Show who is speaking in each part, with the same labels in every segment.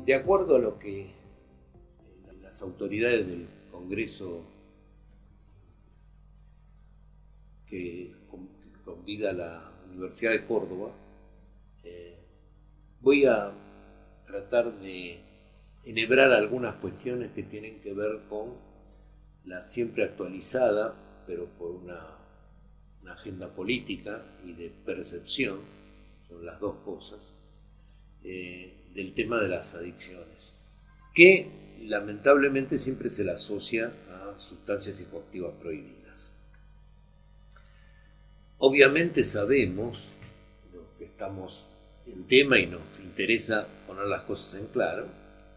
Speaker 1: de acuerdo a lo que las autoridades del Congreso que convida a la Universidad de Córdoba, voy a tratar de enhebrar algunas cuestiones que tienen que ver con la siempre actualizada, pero por una agenda política y de percepción, son las dos cosas, del tema de las adicciones, que lamentablemente siempre se la asocia a sustancias psicoactivas prohibidas. Obviamente sabemos, los que estamos en tema y nos interesa poner las cosas en claro,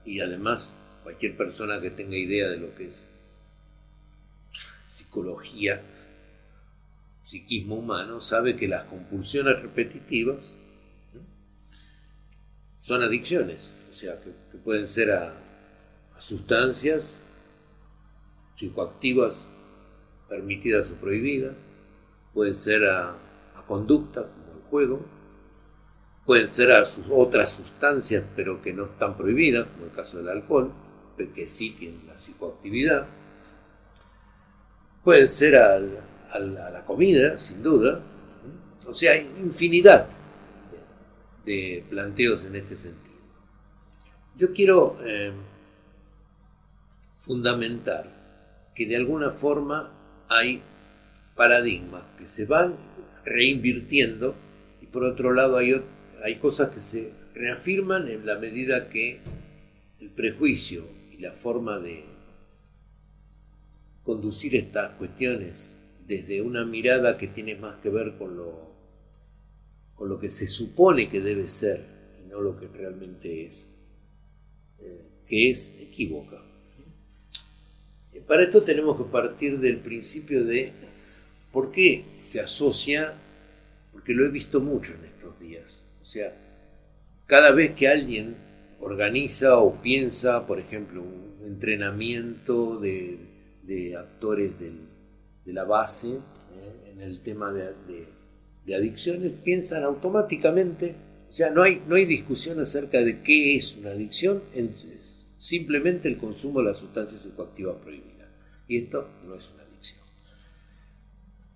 Speaker 1: y además cualquier persona que tenga idea de lo que es psicología, psiquismo humano, sabe que las compulsiones repetitivas son adicciones, o sea, que pueden ser a sustancias psicoactivas permitidas o prohibidas, pueden ser a conductas como el juego, pueden ser a otras sustancias pero que no están prohibidas, como el caso del alcohol, pero que sí tienen la psicoactividad, pueden ser a la comida, sin duda, o sea, hay infinidad de planteos en este sentido. Yo quiero fundamentar que de alguna forma hay paradigmas que se van reinvirtiendo y por otro lado hay cosas que se reafirman en la medida que el prejuicio y la forma de conducir estas cuestiones desde una mirada que tiene más que ver con lo que se supone que debe ser y no lo que realmente es, que es equívoca. Para esto tenemos que partir del principio de por qué se asocia, porque lo he visto mucho en estos días, o sea, cada vez que alguien organiza o piensa, por ejemplo, un entrenamiento de actores de la base en el tema de adicciones, piensan automáticamente, o sea, no hay discusión acerca de qué es una adicción, es simplemente el consumo de las sustancias psicoactivas prohibidas. Y esto no es una adicción.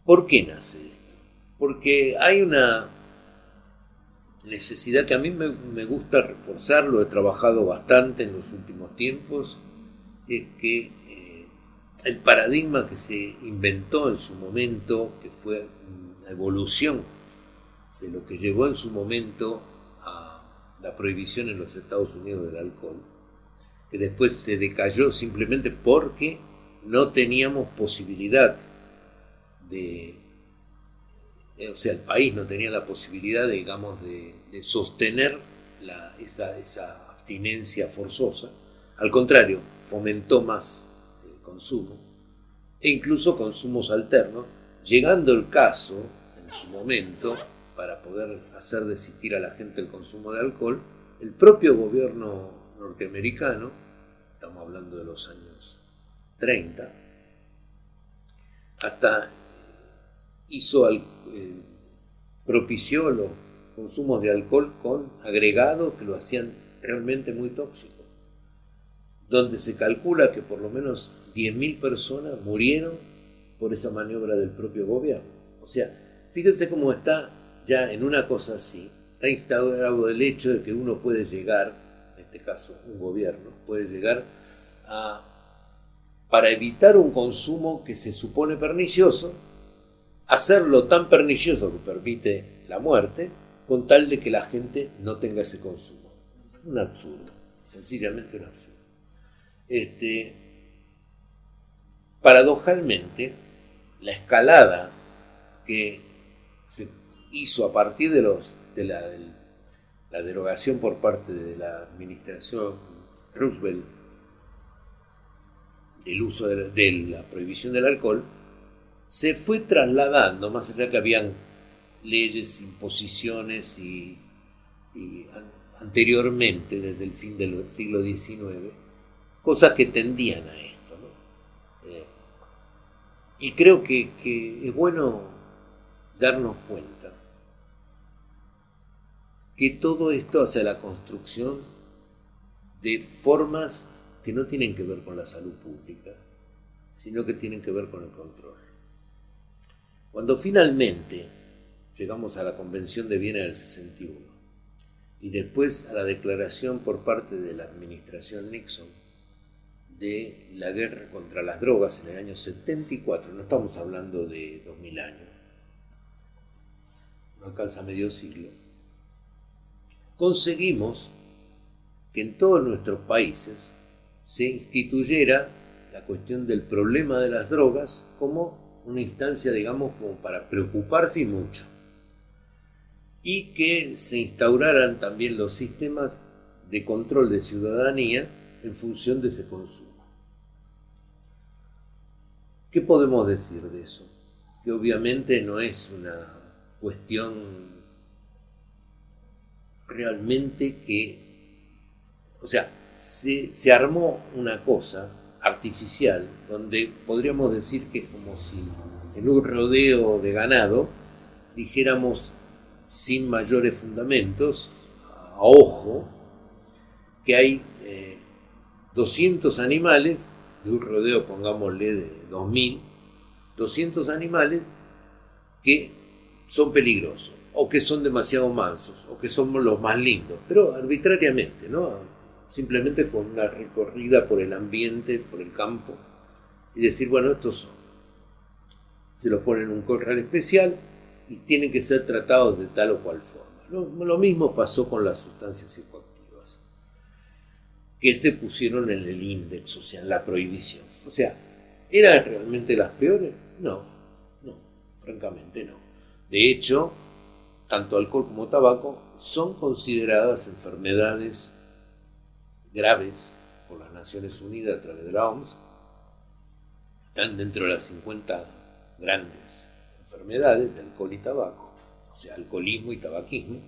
Speaker 1: ¿Por qué nace esto? Porque hay una necesidad que a mí me gusta reforzar, lo he trabajado bastante en los últimos tiempos, es que el paradigma que se inventó en su momento, que fue una evolución de lo que llevó en su momento a la prohibición en los Estados Unidos del alcohol, que después se decayó simplemente porque no teníamos posibilidad o sea, el país no tenía la posibilidad, digamos, de sostener esa abstinencia forzosa. Al contrario, fomentó más el consumo e incluso consumos alternos, llegando el caso, en su momento, para poder hacer desistir a la gente del consumo de alcohol, el propio gobierno norteamericano, estamos hablando de los años 30, hasta propició los consumos de alcohol con agregados que lo hacían realmente muy tóxico, donde se calcula que por lo menos 10.000 personas murieron por esa maniobra del propio gobierno. O sea, fíjense cómo está ya en una cosa así, está instaurado el hecho de que uno puede llegar, en este caso un gobierno, puede llegar para evitar un consumo que se supone pernicioso, hacerlo tan pernicioso que permite la muerte, con tal de que la gente no tenga ese consumo. Un absurdo, sencillamente un absurdo. Paradojalmente, la escalada que se hizo a partir de la derogación por parte de la administración Roosevelt del uso de la prohibición del alcohol, se fue trasladando, más allá que habían leyes, imposiciones y anteriormente, desde el fin del siglo XIX, cosas que tendían a esto, ¿no? Y creo que es bueno darnos cuenta que todo esto hace la construcción de formas que no tienen que ver con la salud pública, sino que tienen que ver con el control. Cuando finalmente llegamos a la Convención de Viena del 61 y después a la declaración por parte de la administración Nixon de la guerra contra las drogas en el año 74, no estamos hablando de 2000 años, no alcanza medio siglo, conseguimos que en todos nuestros países se instituyera la cuestión del problema de las drogas como una instancia, digamos, como para preocuparse y mucho. Y que se instauraran también los sistemas de control de ciudadanía en función de ese consumo. ¿Qué podemos decir de eso? Que obviamente no es una cuestión realmente o sea, se armó una cosa artificial donde podríamos decir que es como si en un rodeo de ganado dijéramos sin mayores fundamentos, a ojo, que hay 200 animales, de un rodeo pongámosle de 2000, 200 animales que son peligrosos, o que son demasiado mansos, o que son los más lindos, pero arbitrariamente, ¿no? Simplemente con una recorrida por el ambiente, por el campo, y decir, bueno, estos son. Se los ponen en un corral especial y tienen que ser tratados de tal o cual forma. Lo mismo pasó con las sustancias psicoactivas, que se pusieron en el índice, o sea, en la prohibición. O sea, ¿eran realmente las peores? No, francamente no. De hecho, tanto alcohol como tabaco son consideradas enfermedades graves por las Naciones Unidas a través de la OMS, están dentro de las 50 grandes enfermedades de alcohol y tabaco, o sea, alcoholismo y tabaquismo,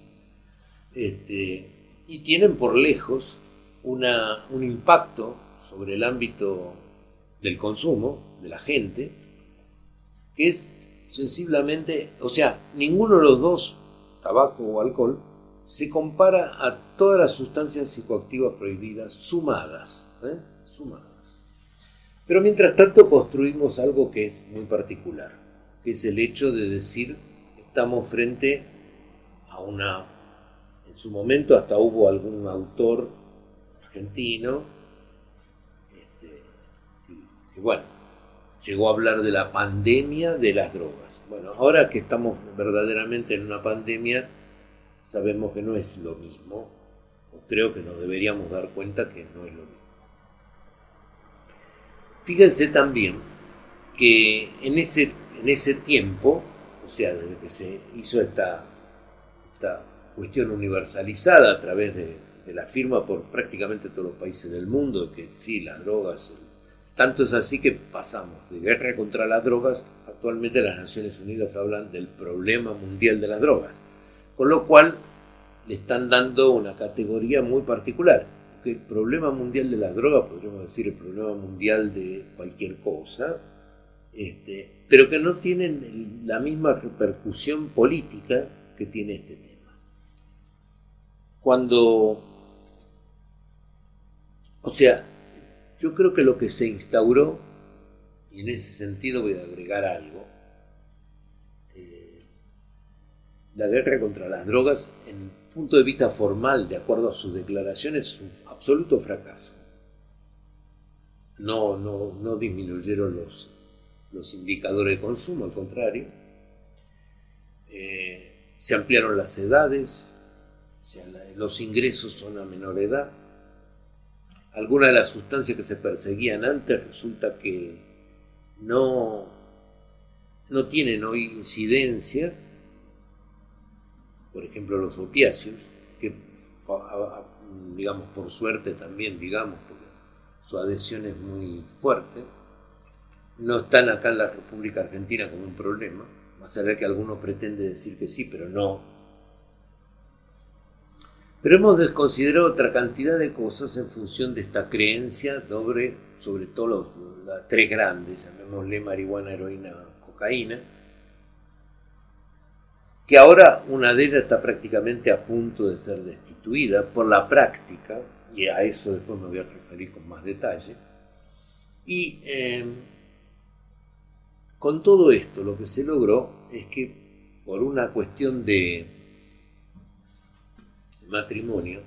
Speaker 1: y tienen por lejos un impacto sobre el ámbito del consumo de la gente, que es sensiblemente, o sea, ninguno de los dos, tabaco o alcohol, se compara a todas las sustancias psicoactivas prohibidas sumadas. Pero mientras tanto construimos algo que es muy particular, que es el hecho de decir, estamos frente a en su momento hasta hubo algún autor argentino, que bueno, llegó a hablar de la pandemia de las drogas. Bueno, ahora que estamos verdaderamente en una pandemia, sabemos que no es lo mismo, o creo que nos deberíamos dar cuenta que no es lo mismo. Fíjense también que en ese tiempo, o sea, desde que se hizo esta cuestión universalizada a través de la firma por prácticamente todos los países del mundo, que sí, las drogas, tanto es así que pasamos de guerra contra las drogas, actualmente las Naciones Unidas hablan del problema mundial de las drogas, con lo cual le están dando una categoría muy particular, porque el problema mundial de las drogas, podríamos decir el problema mundial de cualquier cosa, pero que no tienen la misma repercusión política que tiene este tema. O sea, yo creo que lo que se instauró, y en ese sentido voy a agregar algo, la guerra contra las drogas, en el punto de vista formal, de acuerdo a sus declaraciones, es un absoluto fracaso. No disminuyeron los indicadores de consumo, al contrario. Se ampliaron las edades, o sea, los ingresos son a menor edad. Algunas de las sustancias que se perseguían antes resulta que no tienen hoy incidencia. Por ejemplo, los opiáceos, que digamos por suerte también, digamos, porque su adhesión es muy fuerte, no están acá en la República Argentina como un problema, más allá de que algunos pretenden decir que sí, pero no. Pero hemos desconsiderado otra cantidad de cosas en función de esta creencia sobre todo las tres grandes, llamémosle marihuana, heroína, cocaína, que ahora una de ellas está prácticamente a punto de ser destituida por la práctica, y a eso después me voy a referir con más detalle. Y con todo esto lo que se logró es que por una cuestión de matrimonio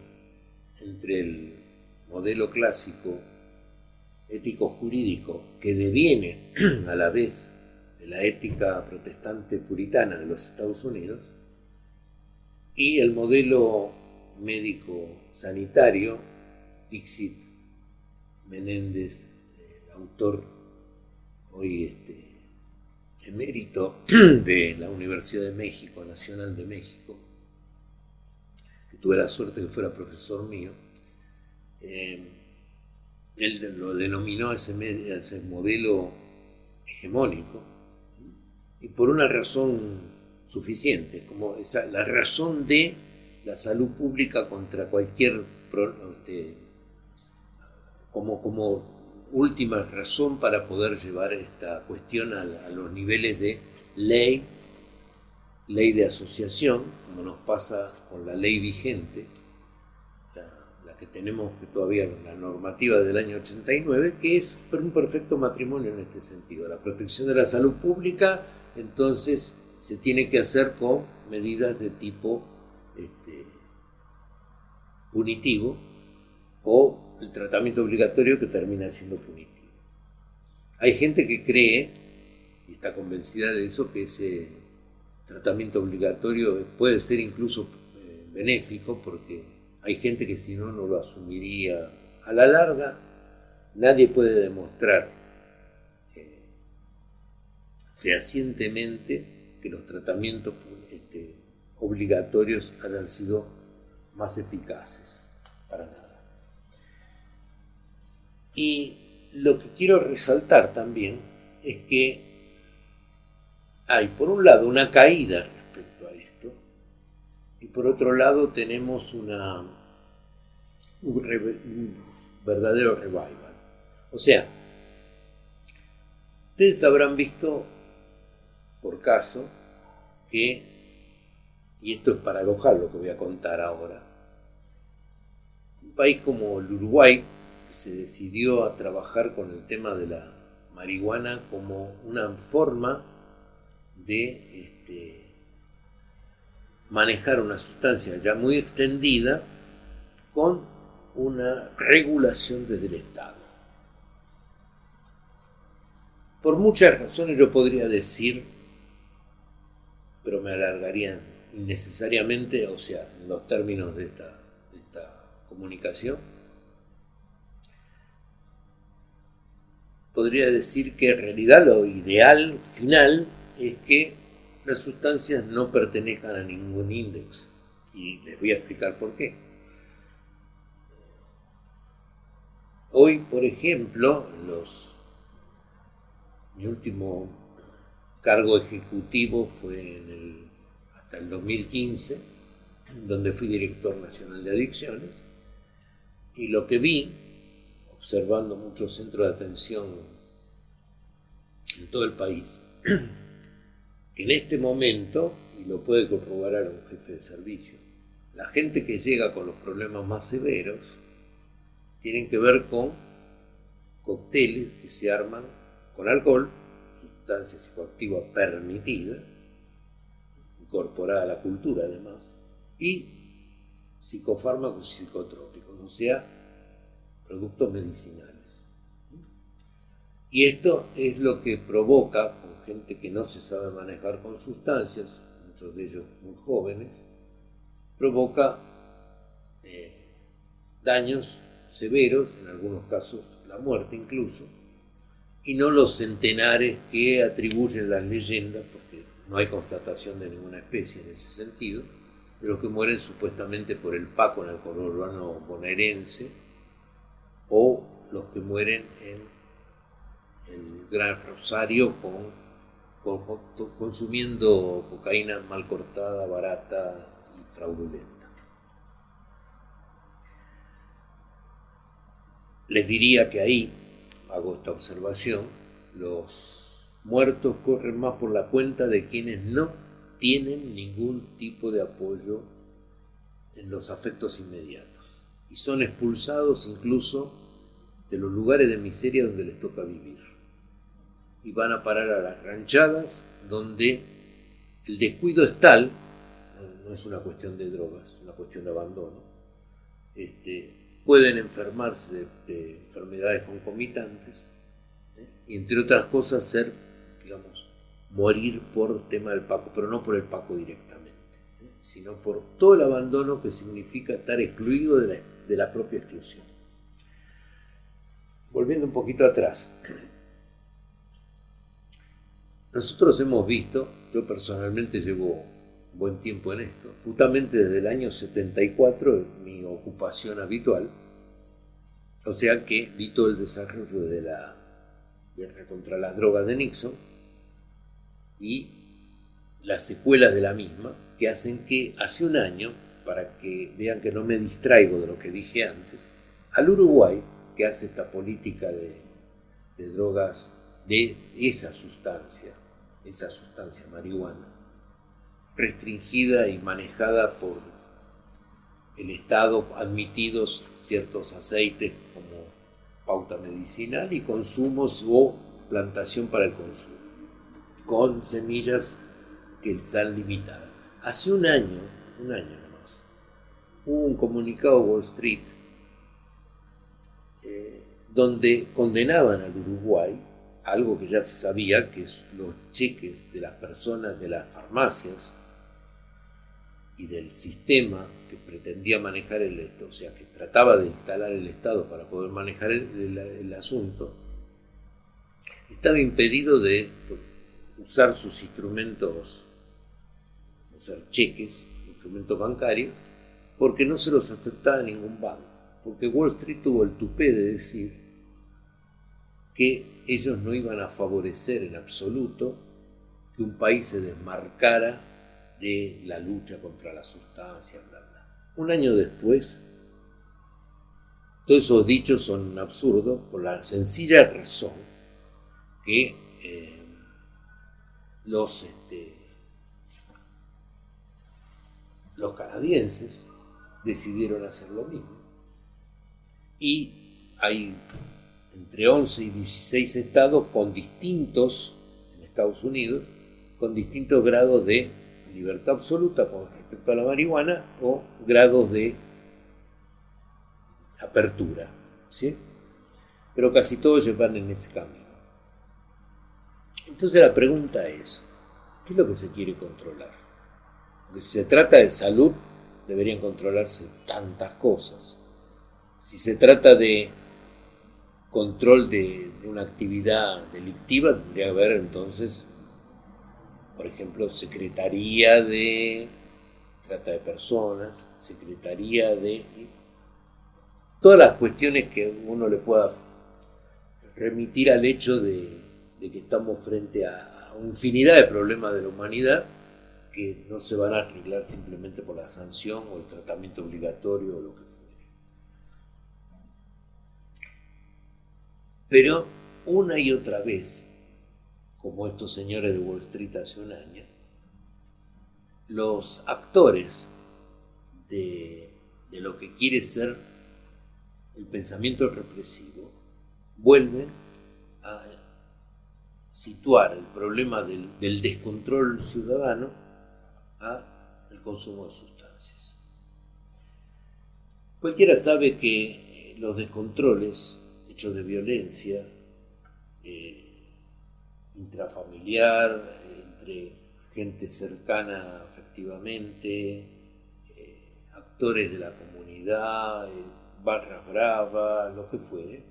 Speaker 1: entre el modelo clásico ético-jurídico que deviene a la vez de la ética protestante puritana de los Estados Unidos y el modelo médico-sanitario, Dixit Menéndez, el autor hoy emérito de la Universidad de México, Nacional de México, que tuve la suerte de que fuera profesor mío, él lo denominó ese modelo hegemónico, y por una razón suficiente, como la razón de la salud pública contra cualquier, como última razón para poder llevar esta cuestión a los niveles de ley de asociación, como nos pasa con la ley vigente, la que tenemos que todavía la normativa del año 89, que es un perfecto matrimonio en este sentido. La protección de la salud pública, entonces, se tiene que hacer con medidas de tipo punitivo, o el tratamiento obligatorio que termina siendo punitivo. Hay gente que cree, y está convencida de eso, que ese tratamiento obligatorio puede ser incluso benéfico, porque hay gente que si no, no lo asumiría. A la larga, nadie puede demostrar fehacientemente que los tratamientos obligatorios hayan sido más eficaces, para nada. Y lo que quiero resaltar también es que hay, por un lado, una caída respecto a esto, y por otro lado tenemos un verdadero revival. O sea, ustedes habrán visto, por caso, que, y esto es paradojal lo que voy a contar ahora, un país como el Uruguay, que se decidió a trabajar con el tema de la marihuana como una forma de manejar una sustancia ya muy extendida con una regulación desde el Estado. Por muchas razones yo podría decir, pero me alargarían innecesariamente, o sea, en los términos de esta comunicación, podría decir que en realidad lo ideal final es que las sustancias no pertenezcan a ningún índice, y les voy a explicar por qué. Hoy, por ejemplo, mi último cargo ejecutivo fue hasta el 2015, donde fui director nacional de adicciones, y lo que vi, observando muchos centros de atención en todo el país, que en este momento, y lo puede corroborar un jefe de servicio, la gente que llega con los problemas más severos tienen que ver con cócteles que se arman con alcohol, sustancia psicoactiva permitida, incorporada a la cultura además, y psicofármacos y psicotrópicos, o sea, productos medicinales. Y esto es lo que provoca, con gente que no se sabe manejar con sustancias, muchos de ellos muy jóvenes, provoca daños severos, en algunos casos la muerte incluso, y no los centenares que atribuyen las leyendas, porque no hay constatación de ninguna especie en ese sentido, de los que mueren supuestamente por el Paco en el conurbano bonaerense, o los que mueren en el Gran Rosario consumiendo cocaína mal cortada, barata y fraudulenta. Les diría que ahí, hago esta observación, los muertos corren más por la cuenta de quienes no tienen ningún tipo de apoyo en los afectos inmediatos. y son expulsados incluso de los lugares de miseria donde les toca vivir. Y van a parar a las ranchadas donde el descuido es tal, no es una cuestión de drogas, es una cuestión de abandono. Pueden enfermarse de enfermedades concomitantes, y entre otras cosas ser, digamos, morir por tema del Paco, pero no por el Paco directamente, sino por todo el abandono que significa estar excluido de la propia exclusión. Volviendo un poquito atrás, nosotros hemos visto, yo personalmente llevo buen tiempo en esto, justamente desde el año 74 es mi ocupación habitual, o sea que vi todo el desarrollo de la guerra contra las drogas de Nixon y las secuelas de la misma, que hacen que hace un año, para que vean que no me distraigo de lo que dije antes, al Uruguay, que hace esta política de drogas, de esa sustancia marihuana, restringida y manejada por el Estado, admitidos ciertos aceites como pauta medicinal y consumos o plantación para el consumo, con semillas que están limitadas. Hace un año nomás, hubo un comunicado Wall Street donde condenaban al Uruguay algo que ya se sabía, que es los cheques de las personas de las farmacias y del sistema que pretendía manejar el Estado, o sea, que trataba de instalar el Estado para poder manejar el asunto, estaba impedido de usar sus instrumentos, usar cheques, instrumentos bancarios, porque no se los aceptaba ningún banco, porque Wall Street tuvo el tupé de decir que ellos no iban a favorecer en absoluto que un país se desmarcara de la lucha contra la sustancia, bla, bla. Un año después, todos esos dichos son absurdos por la sencilla razón que los canadienses decidieron hacer lo mismo. Y hay entre 11 y 16 estados con distintos, en Estados Unidos, con distintos grados de libertad absoluta con respecto a la marihuana o grados de apertura, ¿sí? Pero casi todos van en ese camino. Entonces la pregunta es, ¿qué es lo que se quiere controlar? Porque si se trata de salud, deberían controlarse tantas cosas. Si se trata de control de una actividad delictiva, tendría que haber entonces, por ejemplo, Secretaría de Trata de Personas, Secretaría de todas las cuestiones que uno le pueda remitir al hecho de que estamos frente a una infinidad de problemas de la humanidad que no se van a arreglar simplemente por la sanción o el tratamiento obligatorio o lo que fuera. Pero una y otra vez, como estos señores de Wall Street hace un año, los actores de lo que quiere ser el pensamiento represivo vuelven a situar el problema del descontrol ciudadano al consumo de sustancias. Cualquiera sabe que los descontroles, hechos de violencia intrafamiliar, entre gente cercana afectivamente, actores de la comunidad, barras bravas, lo que fuere,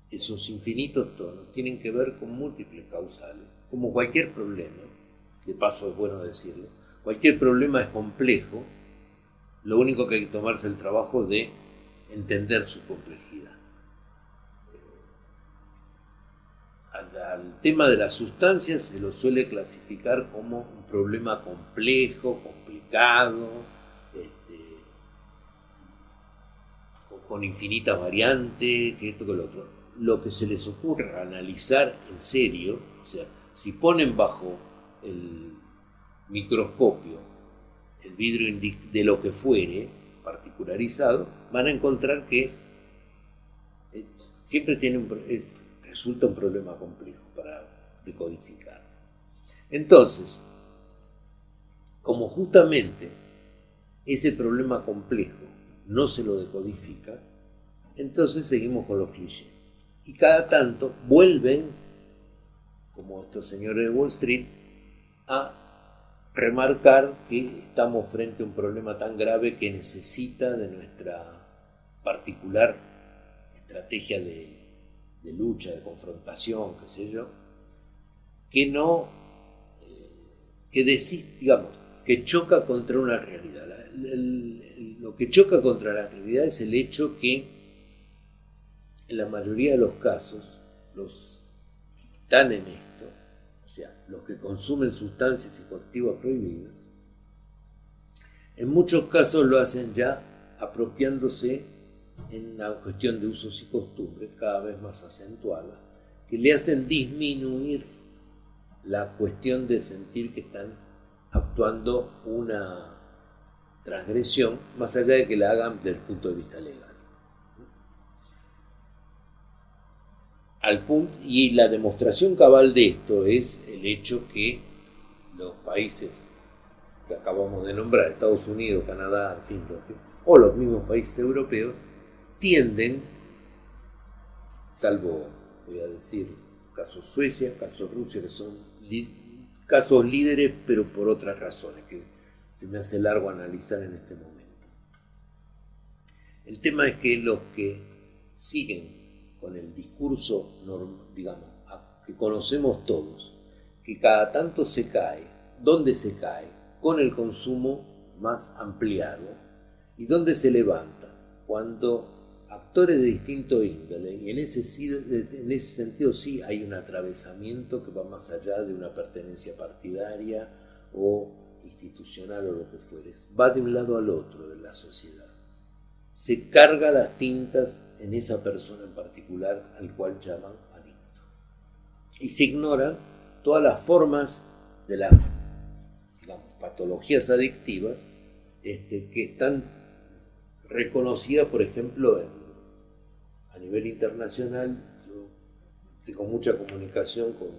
Speaker 1: esos infinitos tonos tienen que ver con múltiples causales, como cualquier problema, de paso es bueno decirlo, cualquier problema es complejo, lo único que hay que tomarse el trabajo de entender su complejidad. Al tema de las sustancias se lo suele clasificar como un problema complejo, complicado, con infinitas variantes, que esto, que lo otro. Lo que se les ocurra analizar en serio, o sea, si ponen bajo el microscopio el vidrio de lo que fuere, particularizado, van a encontrar que siempre resulta un problema complejo para decodificar. Entonces, como justamente ese problema complejo no se lo decodifica, entonces seguimos con los clichés. Y cada tanto vuelven, como estos señores de Wall Street, a remarcar que estamos frente a un problema tan grave que necesita de nuestra particular estrategia de lucha, de confrontación, qué sé yo, que no, digamos, que choca contra una realidad. Lo que choca contra la realidad es el hecho que en la mayoría de los casos, los que están en esto, o sea, los que consumen sustancias psicoactivas prohibidas, en muchos casos lo hacen ya apropiándose en una cuestión de usos y costumbres cada vez más acentuada, que le hacen disminuir la cuestión de sentir que están actuando una transgresión, más allá de que la hagan desde el punto de vista legal. Y la demostración cabal de esto es el hecho que los países que acabamos de nombrar, Estados Unidos, Canadá, en fin, o los mismos países europeos, tienden, salvo, voy a decir, casos Suecia, casos Rusia, que son casos líderes, pero por otras razones, que se me hace largo analizar en este momento. El tema es que los que siguen con el discurso, digamos, que conocemos todos, que cada tanto se cae, ¿dónde se cae? Con el consumo más ampliado. ¿Y dónde se levanta? Cuando actores de distinto índole, y en ese sentido sí hay un atravesamiento que va más allá de una pertenencia partidaria o institucional o lo que fueres, va de un lado al otro de la sociedad. Se carga las tintas en esa persona en particular al cual llaman adicto. Y se ignoran todas las formas de las, digamos, patologías adictivas que están reconocidas, por ejemplo, a nivel internacional. Yo tengo mucha comunicación con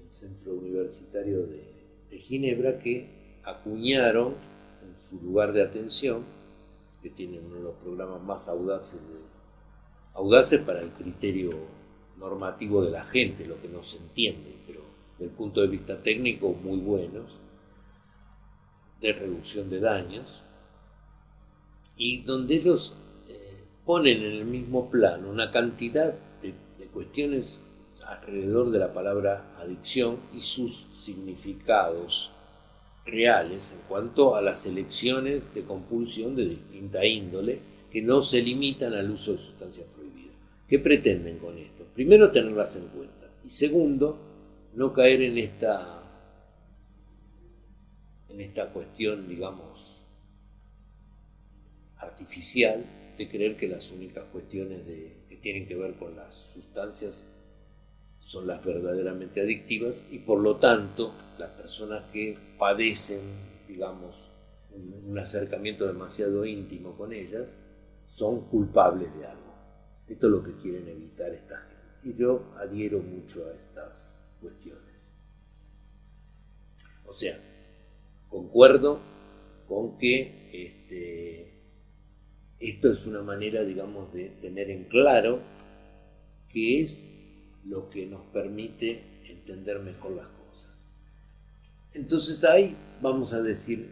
Speaker 1: el Centro Universitario de Ginebra, que acuñaron en su lugar de atención, que tienen uno de los programas más audaces para el criterio normativo de la gente, lo que no se entiende, pero desde el punto de vista técnico muy buenos, de reducción de daños, y donde ellos ponen en el mismo plano una cantidad de cuestiones alrededor de la palabra adicción y sus significados reales en cuanto a las elecciones de compulsión de distinta índole que no se limitan al uso de sustancias prohibidas. ¿Qué pretenden con esto? Primero, tenerlas en cuenta, y segundo, no caer en esta cuestión, digamos, artificial de creer que las únicas cuestiones que tienen que ver con las sustancias son las verdaderamente adictivas, y por lo tanto las personas que padecen, digamos, un acercamiento demasiado íntimo con ellas son culpables de algo. Esto es lo que quieren evitar esta gente, y yo adhiero mucho a estas cuestiones. O sea, concuerdo con que esto es una manera, digamos, de tener en claro qué es lo que nos permite entender mejor las cosas. Entonces ahí vamos a decir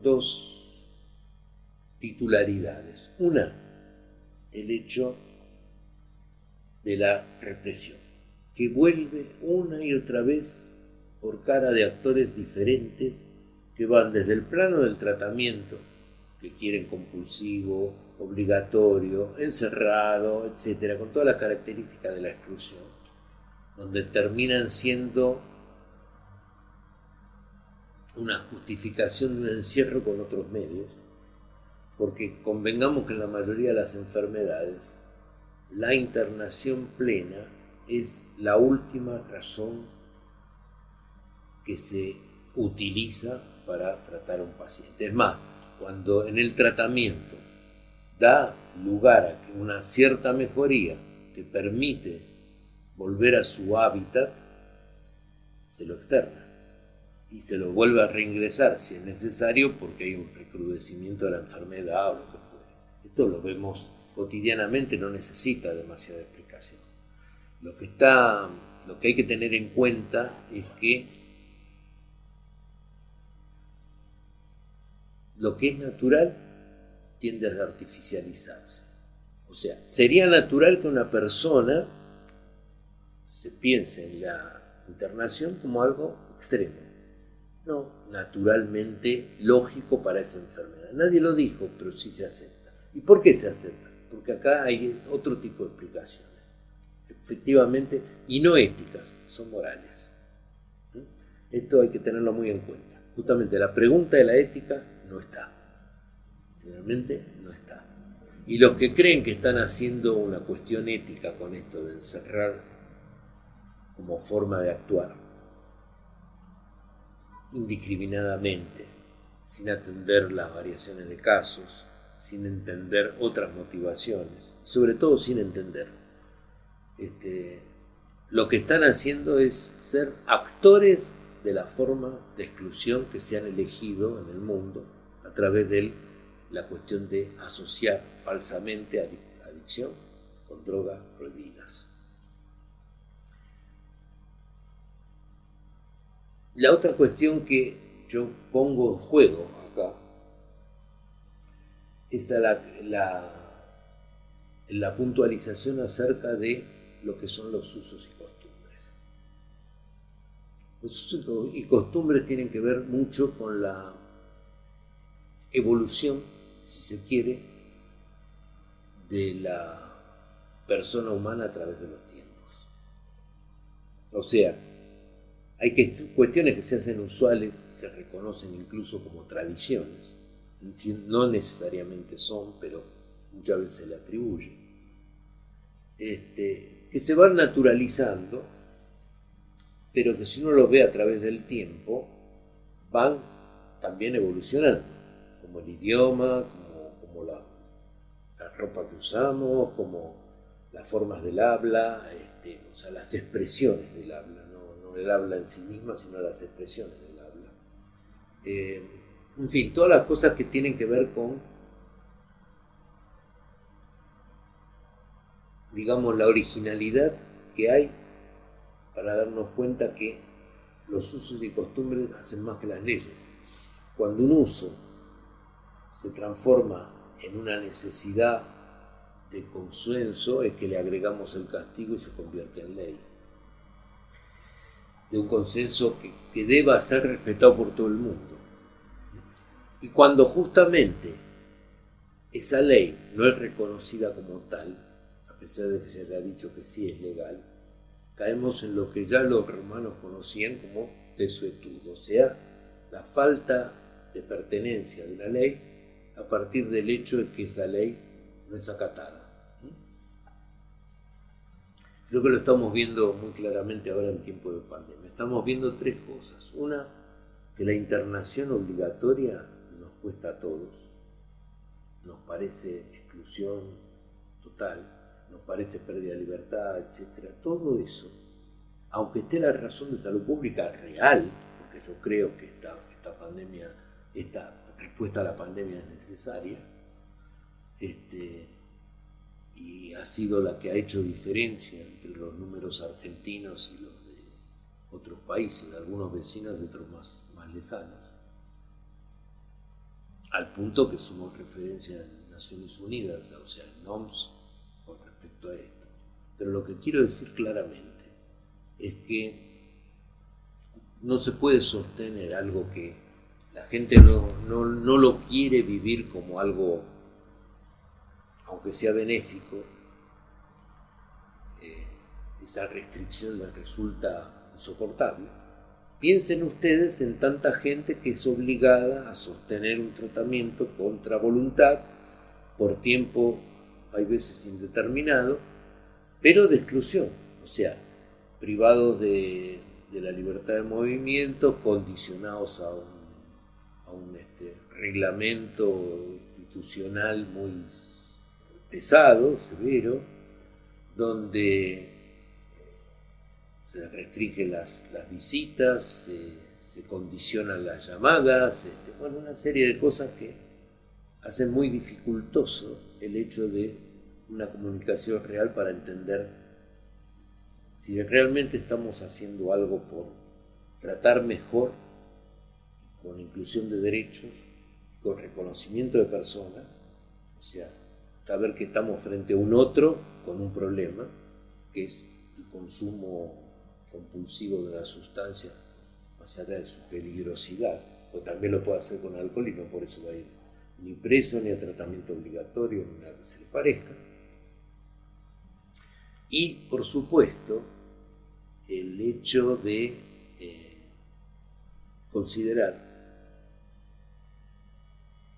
Speaker 1: dos titularidades. Una, el hecho de la represión, que vuelve una y otra vez por cara de actores diferentes que van desde el plano del tratamiento, que quieren compulsivo, obligatorio, encerrado, etcétera, con todas las características de la exclusión, donde terminan siendo una justificación de un encierro con otros medios, porque convengamos que en la mayoría de las enfermedades la internación plena es la última razón que se utiliza para tratar a un paciente. Es más, cuando en el tratamiento da lugar a que una cierta mejoría que permite volver a su hábitat, se lo externa y se lo vuelve a reingresar si es necesario porque hay un recrudecimiento de la enfermedad o lo que fuere. Esto lo vemos cotidianamente, no necesita demasiada explicación. Lo que hay que tener en cuenta es que lo que es natural tiende a artificializarse. O sea, sería natural que una persona se piense en la internación como algo extremo, no naturalmente lógico para esa enfermedad. Nadie lo dijo, pero sí se acepta. ¿Y por qué se acepta? Porque acá hay otro tipo de explicaciones, efectivamente, y no éticas, son morales. Esto hay que tenerlo muy en cuenta. Justamente la pregunta de la ética no está. Realmente no está. Y los que creen que están haciendo una cuestión ética con esto de encerrar como forma de actuar indiscriminadamente, sin atender las variaciones de casos, sin entender otras motivaciones, sobre todo sin entender. Lo que están haciendo es ser actores de la forma de exclusión que se han elegido en el mundo a través de la cuestión de asociar falsamente adicción con drogas prohibidas. La otra cuestión que yo pongo en juego acá es la puntualización acerca de lo que son los usos y costumbres. Los usos y costumbres tienen que ver mucho con la evolución, si se quiere, de la persona humana a través de los tiempos. O sea, hay cuestiones que se hacen usuales, se reconocen incluso como tradiciones, no necesariamente son, pero muchas veces se le atribuyen, que se van naturalizando, pero que si uno los ve a través del tiempo, van también evolucionando, como el idioma, como la ropa que usamos, como las formas del habla, o sea, las expresiones del habla, no el habla en sí misma, sino las expresiones del habla. En fin, todas las cosas que tienen que ver con, digamos, la originalidad que hay para darnos cuenta que los usos y costumbres hacen más que las leyes. Cuando un uso se transforma en una necesidad de consenso, es que le agregamos el castigo y se convierte en ley. De un consenso que deba ser respetado por todo el mundo. Y cuando justamente esa ley no es reconocida como tal, a pesar de que se le ha dicho que sí es legal, caemos en lo que ya los romanos conocían como desuetudo, o sea, la falta de pertenencia de la ley a partir del hecho de que esa ley no es acatada. Creo que lo estamos viendo muy claramente ahora en tiempo de pandemia. Estamos viendo tres cosas. Una, que la internación obligatoria nos cuesta a todos. Nos parece exclusión total, nos parece pérdida de libertad, etc. Todo eso, aunque esté la razón de salud pública real, porque yo creo que esta respuesta a la pandemia es necesaria, y ha sido la que ha hecho diferencia entre los números argentinos y los de otros países, de algunos vecinos de otros más lejanos, al punto que somos referencia en Naciones Unidas, o sea, en OMS, con respecto a esto. Pero lo que quiero decir claramente es que no se puede sostener algo que la gente no lo quiere vivir como algo, aunque sea benéfico. Esa restricción les resulta insoportable. Piensen ustedes en tanta gente que es obligada a sostener un tratamiento contra voluntad por tiempo, hay veces indeterminado, pero de exclusión, o sea, privados de la libertad de movimiento, condicionados a un reglamento institucional muy pesado, severo, donde se restringen las visitas, se condicionan las llamadas, bueno, una serie de cosas que hacen muy dificultoso el hecho de una comunicación real para entender si realmente estamos haciendo algo por tratar mejor, con inclusión de derechos, con reconocimiento de personas, o sea, saber que estamos frente a un otro con un problema, que es el consumo compulsivo de la sustancia, más allá de su peligrosidad, o también lo puede hacer con alcohol y no por eso va a ir ni preso, ni a tratamiento obligatorio, ni nada que se le parezca. Y, por supuesto, el hecho de considerar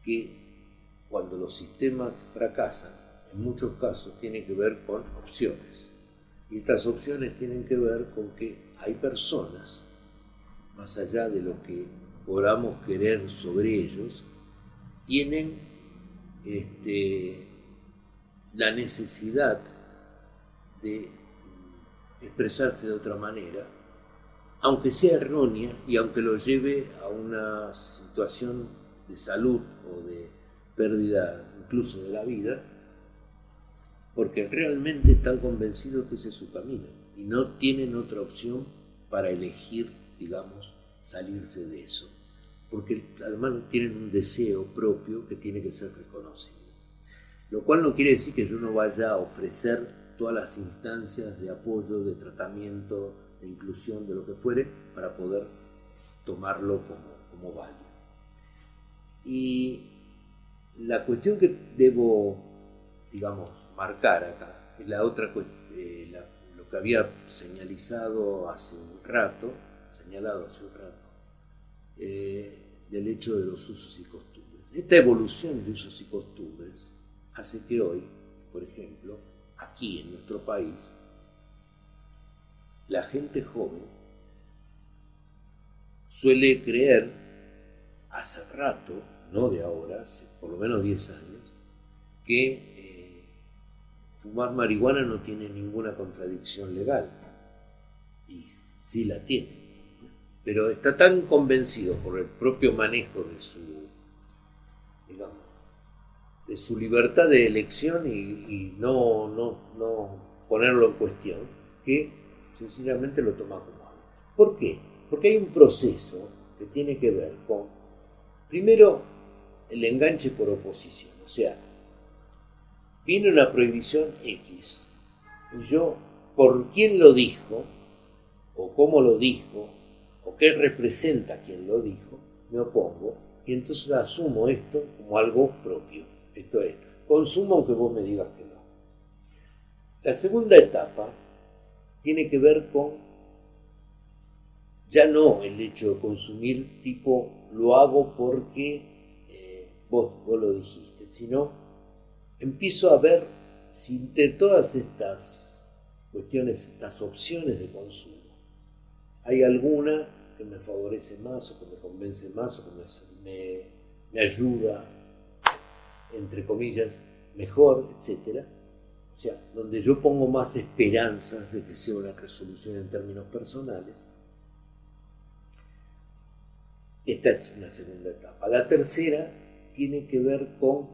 Speaker 1: que cuando los sistemas fracasan, en muchos casos tiene que ver con opciones. Y estas opciones tienen que ver con que hay personas, más allá de lo que podamos querer sobre ellos, tienen la necesidad de expresarse de otra manera, aunque sea errónea y aunque lo lleve a una situación de salud o de pérdida incluso de la vida, porque realmente están convencidos que ese es su camino y no tienen otra opción para elegir, digamos, salirse de eso, porque además tienen un deseo propio que tiene que ser reconocido. Lo cual no quiere decir que yo no vaya a ofrecer todas las instancias de apoyo, de tratamiento, de inclusión, de lo que fuere, para poder tomarlo como válido. Y la cuestión que debo, digamos, marcar acá es la otra cuestión, lo que había señalado hace un rato, del hecho de los usos y costumbres. Esta evolución de usos y costumbres hace que hoy, por ejemplo, aquí en nuestro país, la gente joven suele creer, hace rato, no de ahora, hace por lo menos 10 años, que fumar marihuana no tiene ninguna contradicción legal. Y sí la tiene. Pero está tan convencido por el propio manejo de su, digamos, de su libertad de elección y no ponerlo en cuestión, que sencillamente lo toma como algo. ¿Por qué? Porque hay un proceso que tiene que ver con, primero, el enganche por oposición. O sea, viene una prohibición X, y yo, por quién lo dijo, o cómo lo dijo, o qué representa quien lo dijo, me opongo, y entonces asumo esto como algo propio. Esto es, consumo aunque vos me digas que no. La segunda etapa tiene que ver con, ya no el hecho de consumir tipo, lo hago porque vos lo dijiste, sino empiezo a ver si entre todas estas cuestiones, estas opciones de consumo, hay alguna que me favorece más o que me convence más o que me ayuda, entre comillas, mejor, etc. O sea, donde yo pongo más esperanzas de que sea una resolución en términos personales. Esta es una segunda etapa. La tercera tiene que ver con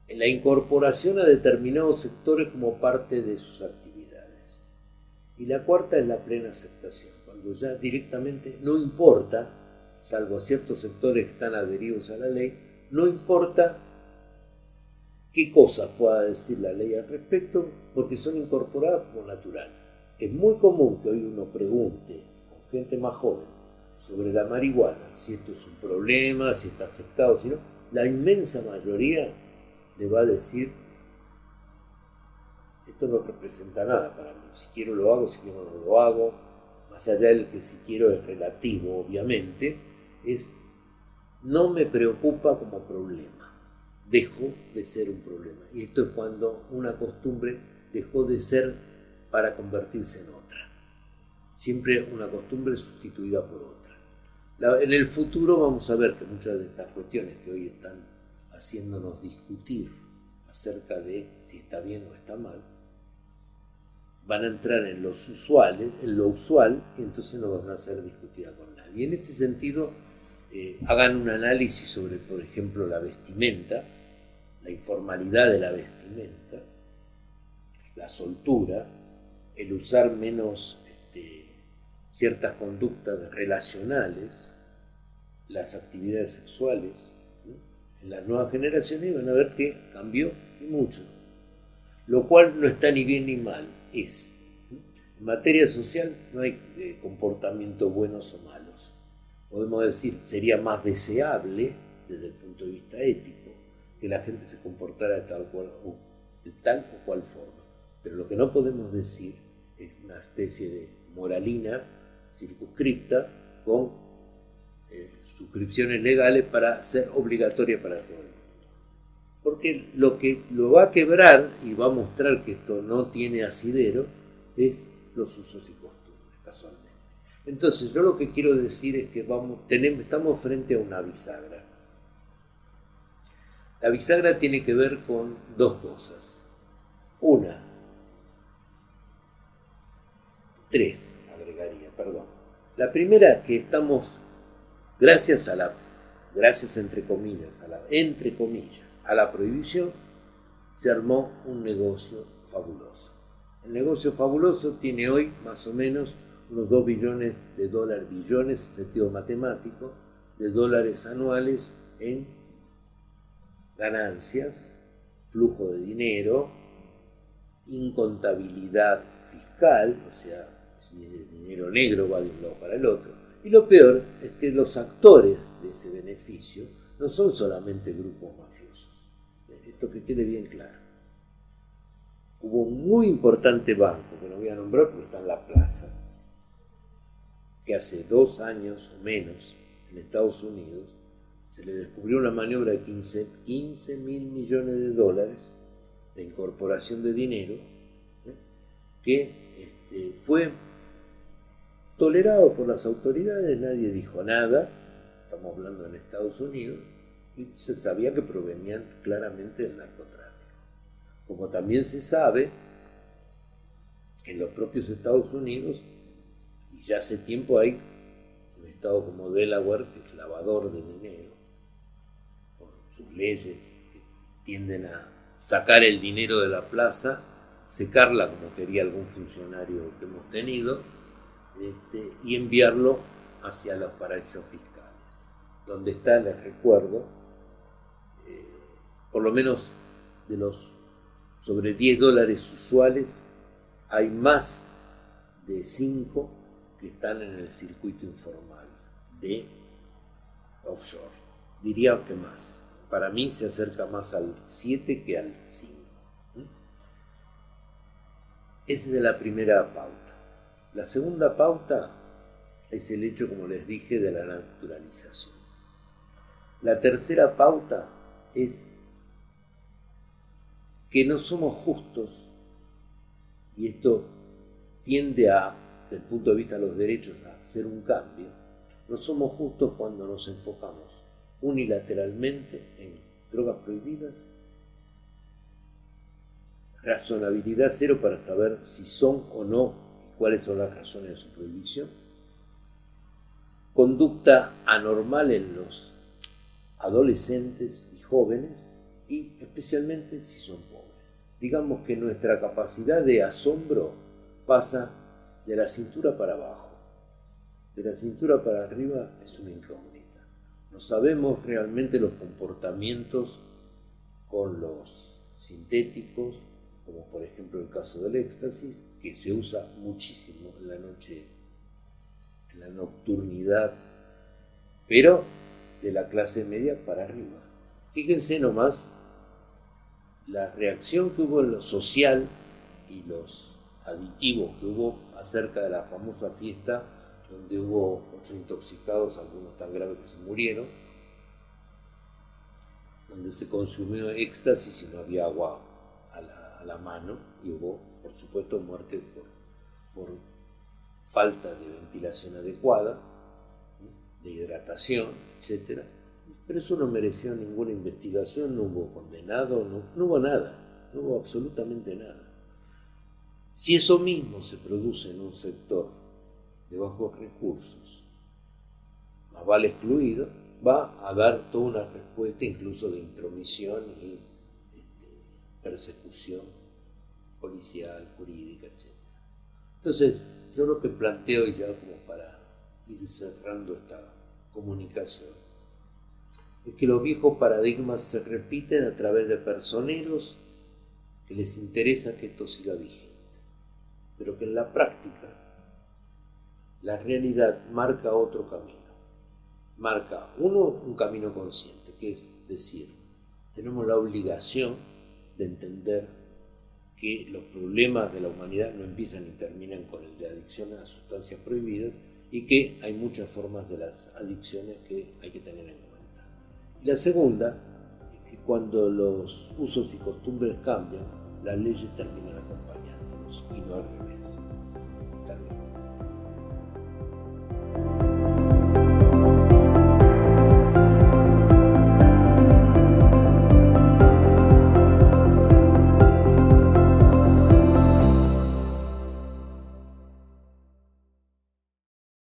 Speaker 1: la incorporación a determinados sectores como parte de sus actividades. Y la cuarta es la plena aceptación, cuando ya directamente no importa, salvo a ciertos sectores que están adheridos a la ley, no importa qué cosas pueda decir la ley al respecto, porque son incorporadas como natural. Es muy común que hoy uno pregunte con gente más joven sobre la marihuana, si esto es un problema, si está aceptado, si no. La inmensa mayoría le va a decir, esto no representa nada para mí, si quiero lo hago, si quiero no lo hago, más allá del que si quiero es relativo, obviamente, es no me preocupa como problema, dejó de ser un problema. Y esto es cuando una costumbre dejó de ser para convertirse en otra. Siempre una costumbre sustituida por otra. En el futuro vamos a ver que muchas de estas cuestiones que hoy están haciéndonos discutir acerca de si está bien o está mal, van a entrar en los usuales, en lo usual, y entonces no van a ser discutidas con nadie. Y en este sentido, hagan un análisis sobre, por ejemplo, la vestimenta, la informalidad de la vestimenta, la soltura, el usar menos ciertas conductas relacionales, las actividades sexuales, ¿no? En las nuevas generaciones van a ver que cambió y mucho, lo cual no está ni bien ni mal, es. En materia social no hay comportamientos buenos o malos. Podemos decir, sería más deseable, desde el punto de vista ético, que la gente se comportara de tal o cual forma. Pero lo que no podemos decir es una especie de moralina circunscripta con suscripciones legales para ser obligatoria para todo el mundo. Porque lo que lo va a quebrar y va a mostrar que esto no tiene asidero es los usos y costumbres, casualmente. Entonces, yo lo que quiero decir es que estamos frente a una bisagra. La bisagra tiene que ver con dos cosas. Tres, agregaría, perdón. La primera, que estamos, gracias entre comillas, a la prohibición, se armó un negocio fabuloso. El negocio fabuloso tiene hoy más o menos unos 2 billones de dólares, billones en sentido matemático, de dólares anuales en ganancias, flujo de dinero, incontabilidad fiscal, o sea, si el dinero negro va de un lado para el otro. Y lo peor es que los actores de ese beneficio no son solamente grupos mafiosos. Esto que quede bien claro. Hubo un muy importante banco, que no voy a nombrar porque está en la plaza, que hace 2 años o menos, en Estados Unidos, se le descubrió una maniobra de 15 mil millones de dólares de incorporación de dinero, que fue tolerado por las autoridades, nadie dijo nada, estamos hablando en Estados Unidos, y se sabía que provenían claramente del narcotráfico. Como también se sabe que en los propios Estados Unidos, y ya hace tiempo hay un estado como Delaware, que es lavador de dinero, por sus leyes que tienden a sacar el dinero de la plaza, secarla como quería algún funcionario que hemos tenido, y enviarlo hacia los paraísos fiscales, donde está, les recuerdo, por lo menos de los sobre 10 dólares usuales, hay más de 5 que están en el circuito informal de offshore. Diría que más. Para mí se acerca más al 7 que al 5. Esa es la primera pauta. La segunda pauta es el hecho, como les dije, de la naturalización. La tercera pauta es que no somos justos, y esto tiende a, desde el punto de vista de los derechos, a hacer un cambio. No somos justos cuando nos enfocamos unilateralmente en drogas prohibidas, razonabilidad cero para saber si son o no, cuáles son las razones de su prohibición, conducta anormal en los adolescentes y jóvenes, y especialmente si son pobres. Digamos que nuestra capacidad de asombro pasa de la cintura para abajo. De la cintura para arriba es una incógnita. No sabemos realmente los comportamientos con los sintéticos, como por ejemplo el caso del éxtasis, que se usa muchísimo en la noche, en la nocturnidad, pero de la clase media para arriba. Fíjense nomás la reacción que hubo en lo social y los aditivos que hubo acerca de la famosa fiesta donde hubo 8 intoxicados, algunos tan graves que se murieron, donde se consumió éxtasis y no había agua a la mano, y hubo, por supuesto, muerte por falta de ventilación adecuada, de hidratación, etcétera. Pero eso no mereció ninguna investigación, no hubo condenado, no hubo nada, no hubo absolutamente nada. Si eso mismo se produce en un sector de bajos recursos, más vale excluido, va a dar toda una respuesta incluso de intromisión y persecución policial, jurídica, etc. Entonces, yo lo que planteo ya como para ir cerrando esta comunicación es que los viejos paradigmas se repiten a través de personeros que les interesa que esto siga vigente, pero que en la práctica la realidad marca otro camino. Marca, uno, un camino consciente, que es decir, tenemos la obligación de entender que los problemas de la humanidad no empiezan y terminan con el de adicción a sustancias prohibidas y que hay muchas formas de las adicciones que hay que tener en cuenta. Y la segunda es que cuando los usos y costumbres cambian, las leyes terminan acompañándolos y no al revés.